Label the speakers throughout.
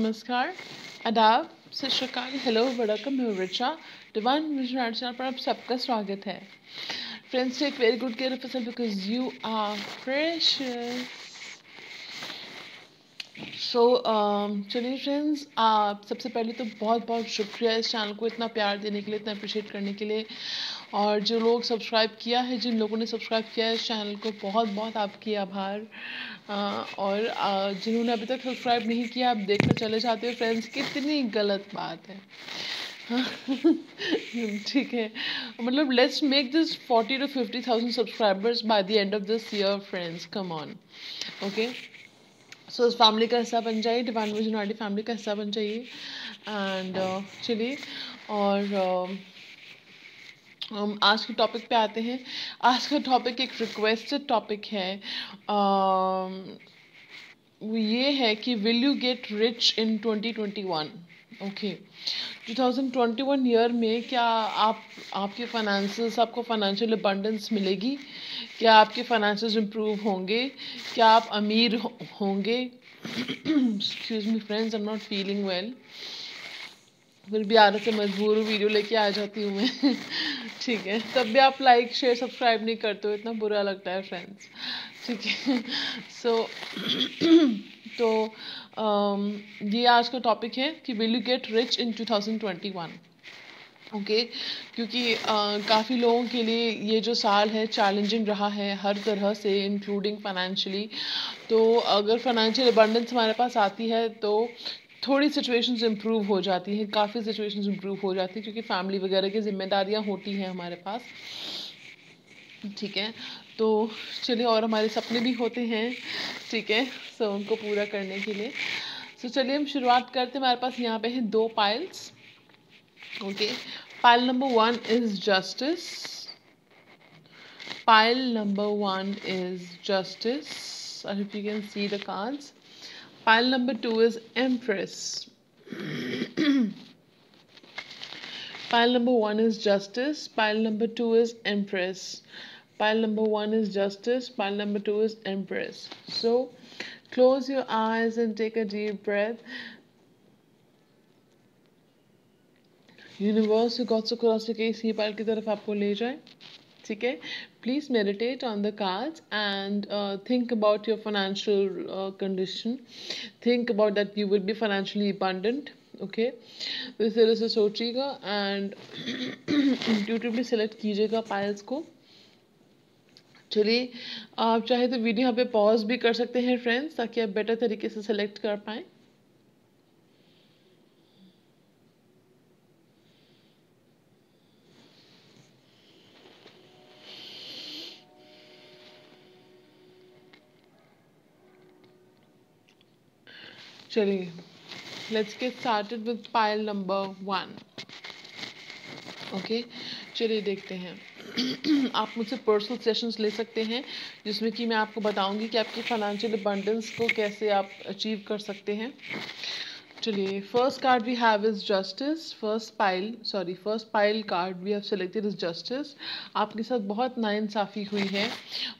Speaker 1: नमस्कार, आदाब, सत श्री अकाल, हेलो, वड़कम, मैं हूँ रिचा। डिवाइन विजन चैनल पर आप सबका स्वागत है। Friends, take very good care of yourself because you are precious. So चलिए फ्रेंड्स, आप सबसे पहले तो बहुत बहुत शुक्रिया इस चैनल को इतना प्यार देने के लिए, इतना अप्रिशिएट करने के लिए। और जो लोग सब्सक्राइब किया है, जिन लोगों ने सब्सक्राइब किया है इस चैनल को, बहुत बहुत आपके आभार। और जिन्होंने अभी तक सब्सक्राइब नहीं किया, आप देखकर चले जाते हो फ्रेंड्स, कितनी गलत बात है। ठीक है, मतलब let's make this 40 to 50,000 subscribers by the end of this year friends, come on. Okay, so इस फैमिली का हिस्सा बन जाइए, डिवाइन विजन आर्टी फैमिली का हिस्सा बन जाइए। एंड चलिए, और हम आज के टॉपिक पे आते हैं। आज का टॉपिक एक रिक्वेस्टेड टॉपिक है। वो ये है कि will you get rich in 2021। Okay, 2021 year में क्या आपके फाइनेंसेस, आपको फाइनेंशियल अबंडेंस मिलेगी? क्या आपके फाइनेंसेस इम्प्रूव होंगे? क्या आप अमीर होंगे? Excuse me friends, I am not feeling well, फिर भी आने से मजबूर हूँ, वीडियो लेके आ जाती हूँ मैं। ठीक है, तब भी आप लाइक शेयर सब्सक्राइब नहीं करते हो, इतना बुरा लगता है फ्रेंड्स। ठीक है, सो तो ये आज का टॉपिक है कि will you get rich in 2021। Okay, क्योंकि काफ़ी लोगों के लिए ये जो साल है चैलेंजिंग रहा है हर तरह से, इंक्लूडिंग फाइनेंशियली। तो अगर फाइनेंशियल अबंडेंस हमारे पास आती है तो थोड़ी सिचुएशंस इम्प्रूव हो जाती हैं, काफ़ी सिचुएशंस इम्प्रूव हो जाती हैं, क्योंकि फैमिली वगैरह की जिम्मेदारियां होती हैं हमारे पास। ठीक है, तो चलिए, और हमारे सपने भी होते हैं। ठीक है, सो उनको पूरा करने के लिए सो चलिए हम शुरुआत करते हैं। हमारे पास यहाँ पे हैं 2 piles. Okay, pile number 1 is justice. Pile number 1 is justice. I hope you can see the cards. Pile number 2 is empress. Pile number 1 is justice. Pile number 2 is empress. Pile number 1 is justice. Pile number 2 is empress. So close your eyes and take a deep breath. Universe god's cross के इसी pile की तरफ आपको ले जाए। ठीक है, please meditate on the cards and think about your financial condition. Think about that you will be financially abundant. Okay, तो इस तरह से सोचिएगा एंड इंट्यूटिवली सेलेक्ट कीजिएगा पाइल्स को। चलिए, आप चाहे तो वीडियो यहाँ पे पॉज भी कर सकते हैं फ्रेंड्स, ताकि आप बेटर तरीके से सेलेक्ट कर पाएँ। चलिए, let's get started with pile number 1। Okay, चलिए देखते हैं। आप मुझसे पर्सनल सेशंस ले सकते हैं, जिसमें कि मैं आपको बताऊंगी कि आपकी फाइनेंशियल अबंडेंस को कैसे आप अचीव कर सकते हैं। चलिए, first card we have is justice. First pile card we have selected is justice. आपके साथ बहुत नाइंसाफ़ी हुई है,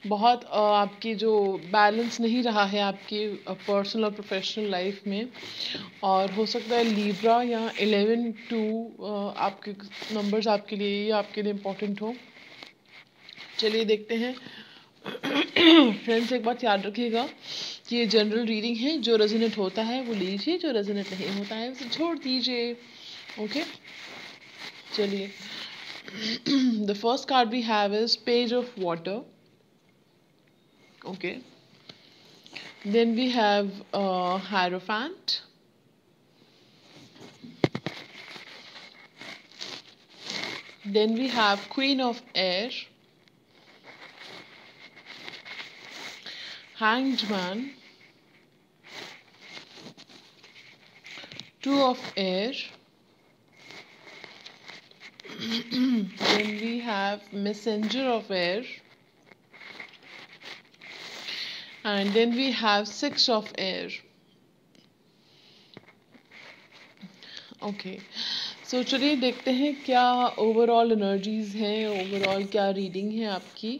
Speaker 1: बहुत आपकी जो बैलेंस नहीं रहा है आपके पर्सनल और प्रोफेशनल लाइफ में। और हो सकता है लीब्रा या 11-2 आपके नंबर्स आपके लिए इम्पोर्टेंट हो। चलिए देखते हैं। फ्रेंड्स, एक बात याद रखिएगा कि ये जनरल रीडिंग है। जो रेजोनेट होता है वो लीजिए, जो रेजोनेट नहीं होता है उसे छोड़ दीजिए। ओके, चलिए। The first card we have is page of water. Okay, then we have hierophant. Then we have Queen of Air, Hanged Man, Two of Air, then we have Messenger of Air, and then we have Six of Air. Okay, so चलिए देखते हैं क्या overall energies हैं, overall क्या reading है आपकी।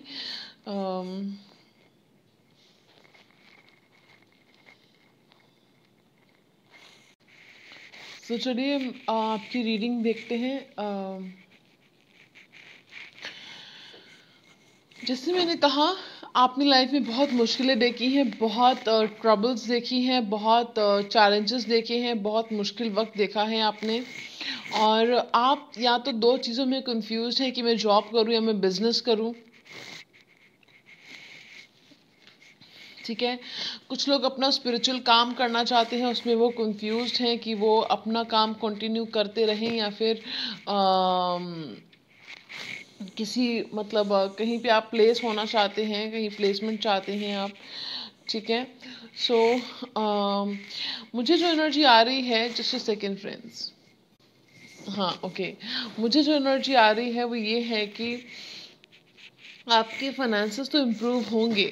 Speaker 1: तो चलिए आपकी रीडिंग देखते हैं। जैसे मैंने कहा, आपने लाइफ में बहुत मुश्किलें देखी हैं, बहुत ट्रबल्स देखी हैं, बहुत चैलेंजेस देखे हैं, बहुत मुश्किल वक्त देखा है आपने। और आप या तो दो चीज़ों में कंफ्यूज हैं कि मैं जॉब करूं या मैं बिजनेस करूं। ठीक है, कुछ लोग अपना स्पिरिचुअल काम करना चाहते हैं, उसमें वो कंफ्यूज्ड हैं कि वो अपना काम कंटिन्यू करते रहें या फिर किसी मतलब कहीं पे आप प्लेस होना चाहते हैं, कहीं प्लेसमेंट चाहते हैं आप। ठीक है, सो मुझे जो एनर्जी आ रही है, जस्ट अ सेकेंड फ्रेंड्स। हाँ ओके, मुझे जो एनर्जी आ रही है वो ये है कि आपके फाइनेंसेस तो इम्प्रूव होंगे।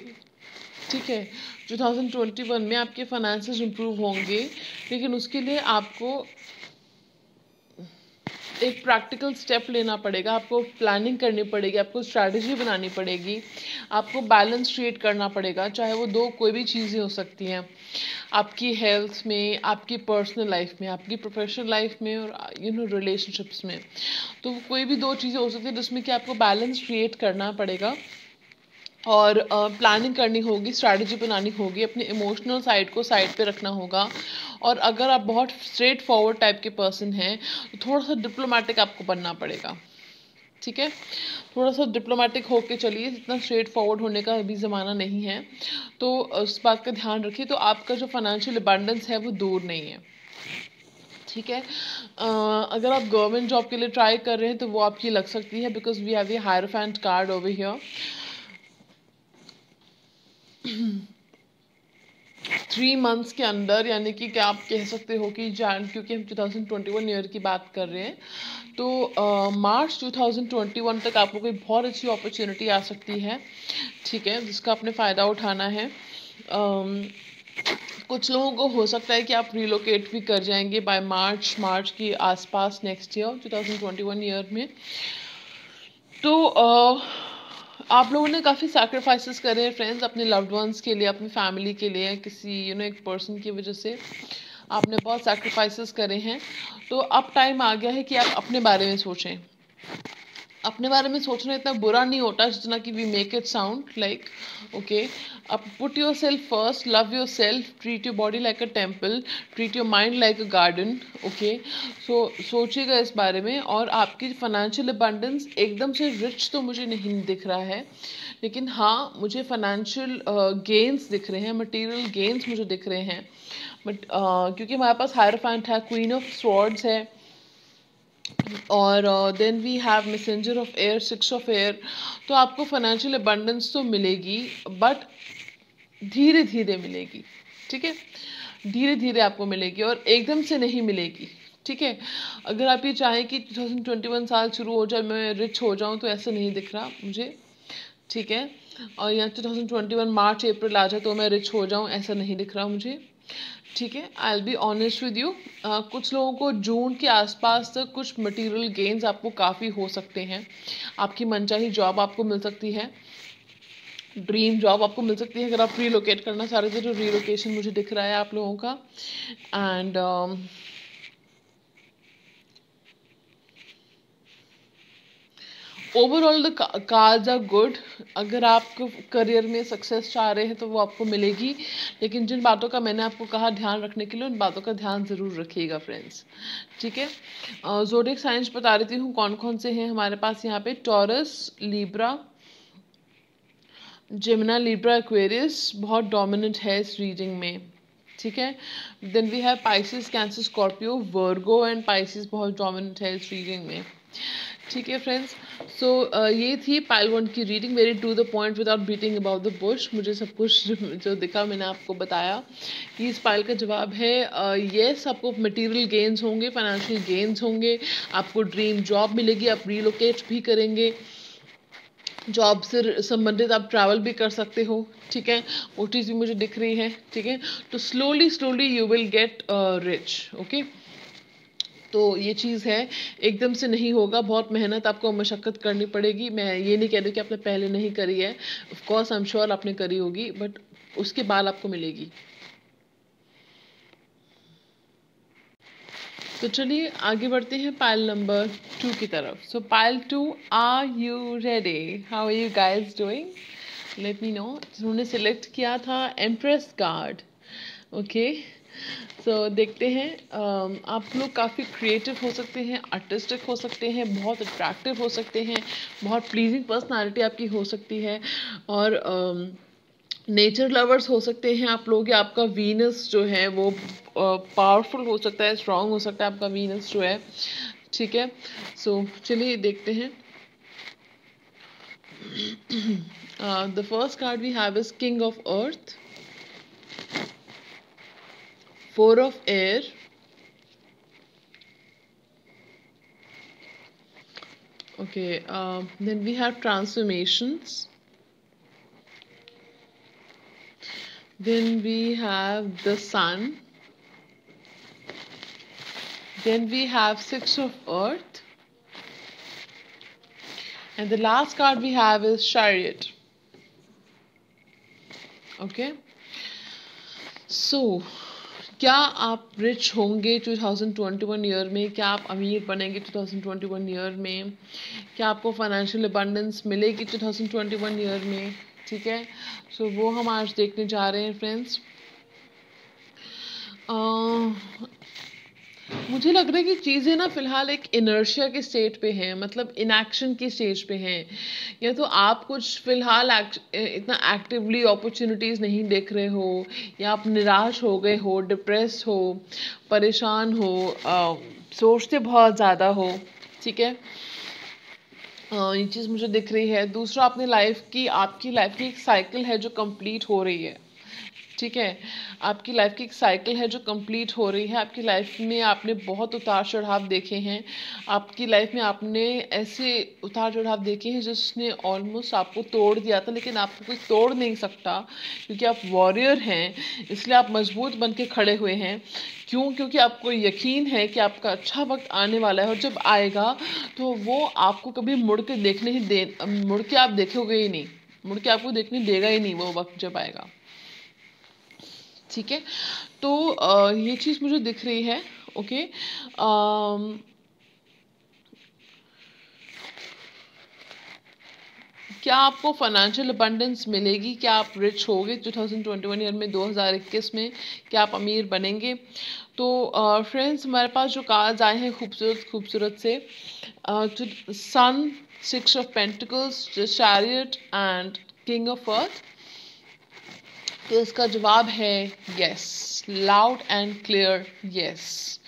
Speaker 1: ठीक है, 2021 में आपके फाइनेंसेस इम्प्रूव होंगे, लेकिन उसके लिए आपको एक प्रैक्टिकल स्टेप लेना पड़ेगा, आपको प्लानिंग करनी पड़ेगी, आपको स्ट्रैटेजी बनानी पड़ेगी, आपको बैलेंस क्रिएट करना पड़ेगा। चाहे वो दो कोई भी चीज़ें हो सकती हैं, आपकी हेल्थ में, आपकी पर्सनल लाइफ में, आपकी प्रोफेशनल लाइफ में, और रिलेशनशिप्स में। तो कोई भी दो चीज़ें हो सकती है जिसमें कि आपको बैलेंस क्रिएट करना पड़ेगा और प्लानिंग करनी होगी, स्ट्रैटेजी बनानी होगी, अपने इमोशनल साइड को साइड पे रखना होगा। और अगर आप बहुत स्ट्रेट फॉरवर्ड टाइप के पर्सन हैं तो थोड़ा सा डिप्लोमेटिक आपको बनना पड़ेगा। ठीक है, थोड़ा सा डिप्लोमेटिक होके चलिए, इतना स्ट्रेट फॉरवर्ड होने का अभी ज़माना नहीं है। तो उस बात का ध्यान रखिए। तो आपका जो फाइनेंशियल अबंडेंस है वो दूर नहीं है। ठीक है, अगर आप गवर्नमेंट जॉब के लिए ट्राई कर रहे हैं तो वो आपकी लग सकती है, because we have a hierophant card over here. 3 months के अंदर, यानी कि क्या आप कह सकते हो कि क्योंकि हम 2021 ईयर की बात कर रहे हैं, तो मार्च 2021 तक आपको कोई बहुत अच्छी अपॉर्चुनिटी आ सकती है। ठीक है, जिसका आपने फ़ायदा उठाना है। कुछ लोगों को हो सकता है कि आप रिलोकेट भी कर जाएंगे बाय मार्च के आसपास नेक्स्ट ईयर 2021 ईयर में। तो आप लोगों ने काफ़ी सैक्रिफाइसेस करे हैं फ्रेंड्स, अपने लव्ड वंस के लिए, अपनी फैमिली के लिए, किसी एक पर्सन की वजह से आपने बहुत सैक्रिफाइसेस करे हैं। तो अब टाइम आ गया है कि आप अपने बारे में सोचें। अपने बारे में सोचना इतना बुरा नहीं होता जितना कि we make it sound like. Okay, अब put yourself first, love yourself, treat your body like a temple, treat your mind like a garden. Okay, so सोचिएगा इस बारे में। और आपकी फाइनेंशियल अबंडेंस एकदम से रिच तो मुझे नहीं दिख रहा है, लेकिन हाँ मुझे फाइनेंशियल गेन्स दिख रहे हैं, मटेरियल गेन्स मुझे दिख रहे हैं। बट क्योंकि हमारे पास हायरफेंट है, क्वीन ऑफ स्वॉर्ड्स है, और then we have messenger of air, 6 of air. तो आपको फाइनेंशियल अबंडेंस तो मिलेगी, बट धीरे धीरे मिलेगी। ठीक है, धीरे धीरे आपको मिलेगी और एकदम से नहीं मिलेगी। ठीक है, अगर आप ये चाहें कि 2021 साल शुरू हो जाए, मैं रिच हो जाऊं, तो ऐसा नहीं दिख रहा मुझे। ठीक है, और या 2021 मार्च अप्रैल आ जाए तो मैं रिच हो जाऊं, ऐसा नहीं दिख रहा मुझे। ठीक है, I will be honest with you. कुछ लोगों को जून के आसपास तक कुछ मटेरियल गेन्स आपको काफ़ी हो सकते हैं। आपकी मनचाही जॉब आपको मिल सकती है, ड्रीम जॉब आपको मिल सकती है, अगर आप रीलोकेट करना चाह रहे थे तो रीलोकेशन मुझे दिख रहा है आप लोगों का। And overall the cards are good. अगर आप करियर में सक्सेस चाह रहे हैं तो वो आपको मिलेगी, लेकिन जिन बातों का मैंने आपको कहा ध्यान रखने के लिए, उन बातों का ध्यान ज़रूर रखिएगा फ्रेंड्स। ठीक है, ज़ोडिएक साइंस बता रही हूँ कौन कौन से हैं हमारे पास यहाँ पे। Taurus, Libra, Gemini, Libra, Aquarius बहुत डोमिनेंट है इस रीडिंग में। ठीक है, then we have Pisces, Cancer, Scorpio, Virgo and Pisces बहुत डोमिनेंट है इस रीडिंग में। ठीक है फ्रेंड्स, सो ये थी पाइल 1 की reading, very to the point without beating about the bush. मुझे सब कुछ जो दिखा मैंने आपको बताया कि इस पाइल का जवाब है येस। आपको मटेरियल गेन्स होंगे, फाइनेंशियल गेन्स होंगे, आपको ड्रीम जॉब मिलेगी, आप रीलोकेट भी करेंगे, जॉब से संबंधित आप ट्रैवल भी कर सकते हो। ठीक है, वो चीज़ भी मुझे दिख रही है। ठीक है, तो slowly slowly you will get rich. Okay, तो ये चीज़ है, एकदम से नहीं होगा, बहुत मेहनत आपको, मशक्क़त करनी पड़ेगी। मैं ये नहीं कह रही कि आपने पहले नहीं करी है, of course I am sure आपने करी होगी, बट उसके बाद आपको मिलेगी। तो चलिए आगे बढ़ते हैं पाइल नंबर 2 की तरफ. So pile 2, are you ready? How are you guys doing? Let me know. उन्होंने सिलेक्ट किया था एम्प्रेस कार्ड. ओके, सो देखते हैं. आप लोग काफ़ी क्रिएटिव हो सकते हैं, आर्टिस्टिक हो सकते हैं, बहुत अट्रैक्टिव हो सकते हैं, बहुत प्लीजिंग पर्सनालिटी आपकी हो सकती है, और नेचर लवर्स हो सकते हैं आप लोग, या आपका वीनस जो है वो पावरफुल हो सकता है, स्ट्रांग हो सकता है आपका वीनस जो है. ठीक है, सो चलिए देखते हैं. The first card we have is king of earth, 4 of air, okay, then we have transformations, then we have the sun, then we have 6 of earth, and the last card we have is chariot. Okay, so क्या आप rich होंगे 2021 year में? क्या आप अमीर बनेंगे 2021 year में? क्या आपको फाइनेंशियल अबंडेंस मिलेगी 2021 ईयर में? ठीक है, सो वो हम आज देखने जा रहे हैं फ्रेंड्स. मुझे लग रहा है कि चीज़ें ना फ़िलहाल एक इनर्शिया के स्टेट पे हैं, मतलब इनएक्शन की स्टेज पे हैं. या तो आप कुछ फ़िलहाल इतना एक्टिवली अपॉर्चुनिटीज़ नहीं देख रहे हो, या आप निराश हो गए हो, डिप्रेस हो, परेशान हो, सोचते बहुत ज़्यादा हो. ठीक है, ये चीज़ मुझे दिख रही है. दूसरा, अपनी आपकी लाइफ की एक साइकिल है जो कंप्लीट हो रही है. ठीक है, आपकी लाइफ की एक साइकिल है जो कंप्लीट हो रही है. आपकी लाइफ में आपने बहुत उतार चढ़ाव देखे हैं. आपकी लाइफ में आपने ऐसे उतार चढ़ाव देखे हैं जिसने ऑलमोस्ट आपको तोड़ दिया था, लेकिन आपको कोई तोड़ नहीं सकता, क्योंकि आप वॉरियर हैं. इसलिए आप मजबूत बन के खड़े हुए हैं. क्यों? क्योंकि आपको यकीन है कि आपका अच्छा वक्त आने वाला है, और जब आएगा तो वो आपको कभी मुड़ के आप देखोगे ही नहीं, मुड़ के आपको देखने देगा ही नहीं वो वक्त जब आएगा. ठीक है, तो ये चीज़ मुझे दिख रही है. ओके, क्या आपको फाइनेंशियल अबंडेंस मिलेगी? क्या आप रिच होगे 2021 ईयर में, 2021 में? क्या आप अमीर बनेंगे? तो फ्रेंड्स, हमारे पास जो कार्ड्स आए हैं खूबसूरत से, सन, 6 of pentacles, chariot and king of अर्थ. तो इसका जवाब है yes, loud and clear yes.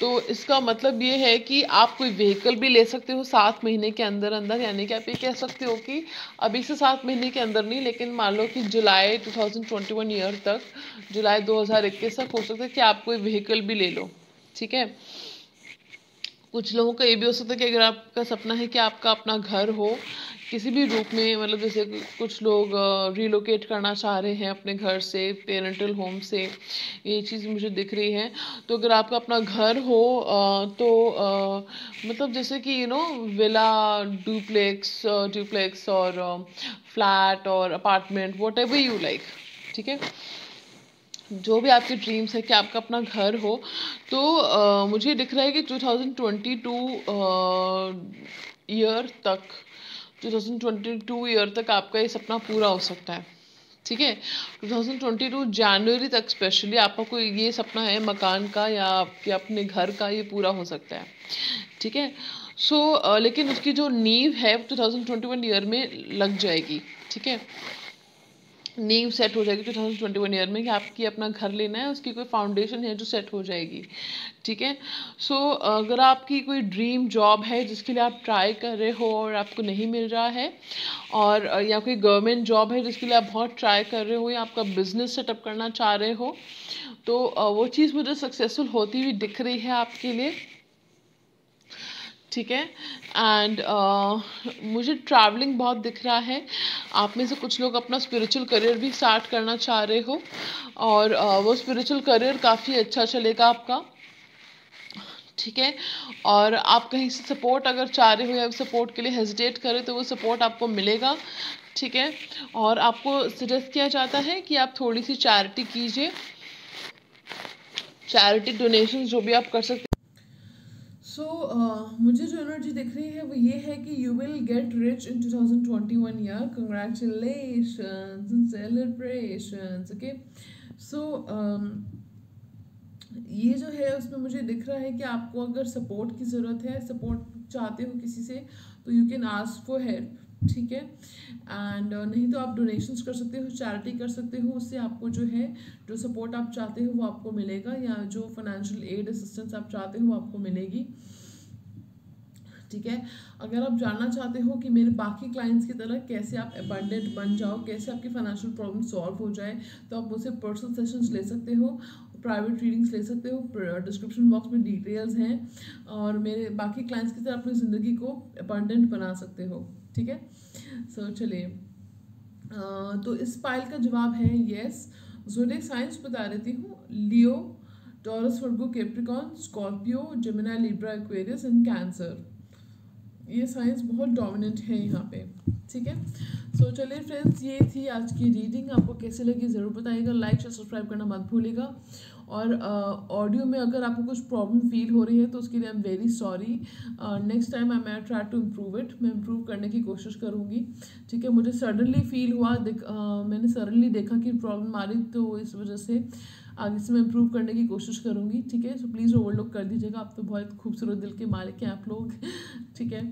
Speaker 1: तो इसका मतलब ये है कि आप कोई व्हीकल भी ले सकते हो 7 महीने के अंदर अंदर. यानी कि आप ये कह सकते हो कि अभी से 7 महीने के अंदर नहीं, लेकिन मान लो कि जुलाई 2021 ईयर तक, जुलाई 2021 तक हो सकता है कि आप कोई व्हीकल भी ले लो. ठीक है, कुछ लोगों का ये भी हो सकता है कि अगर आपका सपना है कि आपका अपना घर हो किसी भी रूप में, मतलब जैसे कुछ लोग रिलोकेट करना चाह रहे हैं अपने घर से, पेरेंटल होम से, ये चीज़ मुझे दिख रही है. तो अगर आपका अपना घर हो तो मतलब जैसे कि विला, ड्यूप्लेक्स और फ्लैट और apartment, what ever you like. ठीक है, जो भी आपके ड्रीम्स है कि आपका अपना घर हो, तो मुझे दिख रहा है कि 2022 ईयर तक 2022 ईयर तक आपका ये सपना पूरा हो सकता है. ठीक है, 2022 जनवरी तक स्पेशली आपका कोई ये सपना है मकान का या आपके अपने घर का, ये पूरा हो सकता है. ठीक है, सो लेकिन उसकी जो नींव है 2021 ईयर में लग जाएगी. ठीक है, नींव सेट हो जाएगी 2021 ईयर में कि आपकी अपना घर लेना है, उसकी कोई फाउंडेशन है जो सेट हो जाएगी. ठीक है, सो अगर आपकी कोई ड्रीम जॉब है जिसके लिए आप ट्राई कर रहे हो और आपको नहीं मिल रहा है, और या कोई गवर्नमेंट जॉब है जिसके लिए आप बहुत ट्राई कर रहे हो, या आपका बिजनेस सेटअप करना चाह रहे हो, तो वो चीज़ मुझे सक्सेसफुल होती हुई दिख रही है आपके लिए. ठीक है, एंड मुझे ट्रैवलिंग बहुत दिख रहा है. आप में से कुछ लोग अपना स्पिरिचुअल करियर भी स्टार्ट करना चाह रहे हो, और वो स्पिरिचुअल करियर काफ़ी अच्छा चलेगा आपका. ठीक है, और आप कहीं से सपोर्ट अगर चाह रहे हो या सपोर्ट के लिए हेजिटेट करें तो वो सपोर्ट आपको मिलेगा. ठीक है, और आपको सजेस्ट किया जाता है कि आप थोड़ी सी चैरिटी कीजिए. चैरिटी डोनेशंस जो भी आप कर सकते हैं, आप कर सकते हैं. ठीक है, सो चलिए आगे बढ़ते हैं. पाइल नंबर 3 की तरफ. So pile 3, are you ready? How are you guys doing? Let me know. उन्होंने सिलेक्ट किया था एम्प्रेस कार्ड. ओके, सो मुझे जो एनर्जी दिख रही है वो ये है कि you will get rich in 2021 year, congratulations and celebrations, okay. So ये जो है उसमें मुझे दिख रहा है कि आपको अगर सपोर्ट की ज़रूरत है, सपोर्ट चाहते हो किसी से, तो you can ask for help, ठीक है। एंड नहीं तो आप डोनेशंस कर सकते हो, चैरिटी कर सकते हो, उससे आपको जो है जो सपोर्ट आप चाहते हो वो आपको मिलेगा, या जो फाइनेंशियल एड असिस्टेंस आप चाहते हो वो आपको मिलेगी, ठीक है। अगर आप जानना चाहते हो कि मेरे बाकी क्लाइंट्स की तरह कैसे आप अबंडेंट बन जाओ, कैसे आपकी फाइनेंशियल प्रॉब्लम सॉल्व हो जाए, तो आप मुझसे पर्सनल सेशंस ले सकते हो, प्राइवेट रीडिंग्स ले सकते हो, डिस्क्रिप्शन बॉक्स में डिटेल्स हैं, और मेरे बाकी क्लाइंट्स की तरह अपनी ज़िंदगी को अबंडेंट बना सकते हो, ठीक है। सो चलिए, तो इस पाइल का जवाब है येस। ज़ोडिएक साइंस बता देती हूँ, Leo, Taurus, Virgo, Capricorn, Scorpio, Gemini, Libra, Aquarius and Cancer. ये साइंस बहुत डोमिनेंट है यहाँ पे, ठीक है। सो चलिए फ्रेंड्स, ये थी आज की रीडिंग। आपको कैसे लगी ज़रूर बताइएगा, लाइक शेयर सब्सक्राइब करना मत भूलिएगा। और ऑडियो में अगर आपको कुछ प्रॉब्लम फील हो रही है तो उसके लिए I am very sorry. Next time I मैं ट्राई टू इम्प्रूव इट, मैं इम्प्रूव करने की कोशिश करूँगी, ठीक है। मुझे सडनली फील हुआ, मैंने सडनली देखा कि प्रॉब्लम आ रही, तो इस वजह से आगे से मैं इम्प्रूव करने की कोशिश करूँगी, ठीक है। सो प्लीज़ ओवरलुक कर दीजिएगा, आप तो बहुत खूबसूरत दिल के मालिक हैं आप लोग ठीक है।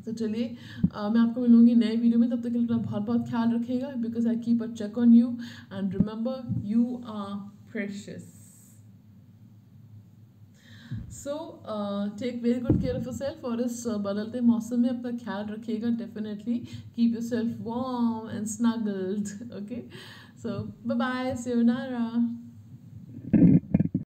Speaker 1: तो चलिए, मैं आपको मिलूंगी नए वीडियो में, तब तक के लिए अपना बहुत बहुत ख्याल रखिएगा, because I keep a check on you and remember you are precious. So take very good care of yourself, और इस बदलते मौसम में अपना ख्याल रखिएगा, definitely keep yourself warm and snuggled, okay. So bye bye, sayonara।